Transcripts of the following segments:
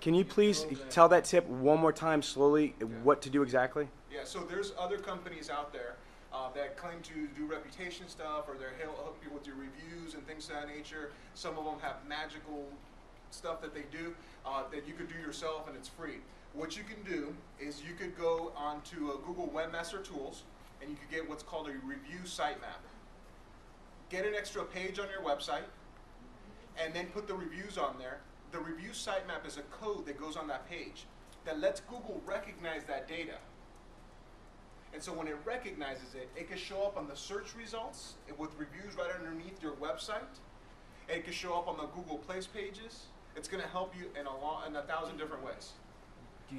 Can you please tell that tip one more time slowly, what to do exactly? Yeah, so there's other companies out there that claim to do reputation stuff, or they're help you with your reviews and things of that nature. Some of them have magical stuff that they do that you could do yourself, and it's free. What you can do is you could go onto Google Webmaster Tools, and you could get what's called a review sitemap. Get an extra page on your website, and then put the reviews on there. The review sitemap is a code that goes on that page that lets Google recognize that data. And so when it recognizes it, it can show up on the search results with reviews right underneath your website. And it can show up on the Google Place pages. It's going to help you in a 1,000 different ways.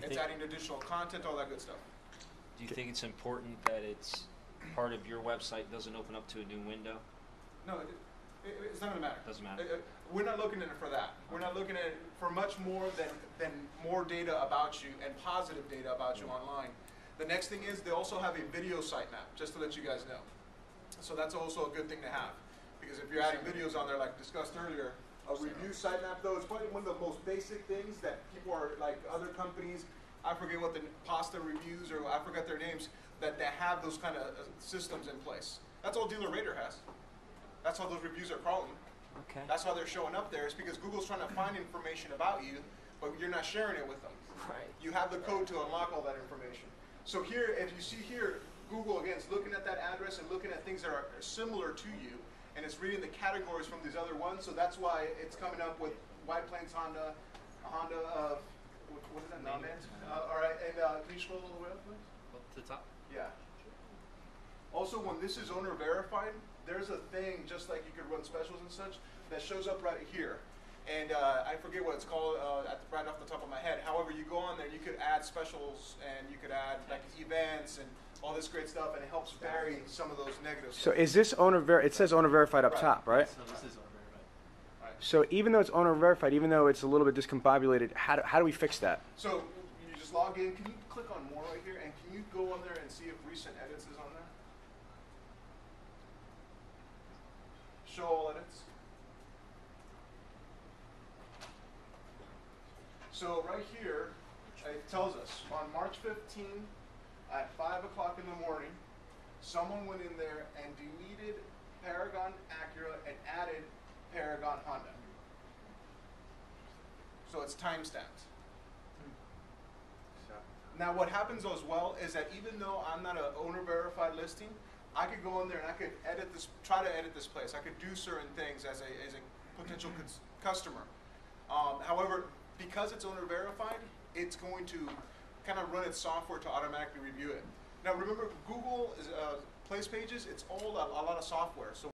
It's adding additional content, all that good stuff. Do you think it's important that it's part of your website doesn't open up to a new window? No, it's not going to matter. Doesn't matter. We're not looking at it for that. We're not looking at it for much more than more data about you and positive data about you online. The next thing is they also have a video sitemap, just to let you guys know. So that's also a good thing to have. Because if you're adding videos on there, like discussed earlier, a review sitemap, though, is probably one of the most basic things that people are, like other companies, I forget what the pasta reviews, or I forget their names, that they have those kind of systems in place. That's all Dealer Radar has. That's how those reviews are crawling. Okay. That's how they're showing up there. It's because Google's trying to find information about you, but you're not sharing it with them. Right. You have the code to unlock all that information. So here, if you see here, Google, again, is looking at that address and looking at things that are similar to you, and it's reading the categories from these other ones, so that's why it's coming up with White Plains Honda, what is that, Nomad? All right, and can you scroll all the way up, please? Up to the top? Yeah. Also, when this is owner verified, there's a thing, just like you could run specials and such, that shows up right here. And I forget what it's called right off the top of my head. However, you go on there, you could add specials, and you could add like events and all this great stuff, and it helps vary some of those negatives. So is this it says owner verified up top, right? So this is owner verified. Right. So even though it's owner verified, even though it's a little bit discombobulated, how do we fix that? So you just log in. Can you click on more right here, and can you go on there and see if recent edits is on there? Show all edits. So right here, it tells us on March 15 at 5 o'clock in the morning, someone went in there and deleted Paragon Acura and added Paragon Honda. So it's timestamped. Now what happens as well is that even though I'm not an owner verified listing, I could go in there and I could edit this, try to edit this place. I could do certain things as a potential customer. However, because it's owner verified, it's going to kind of run its software to automatically review it. Now remember, Google is, Place Pages, it's all a lot of software. So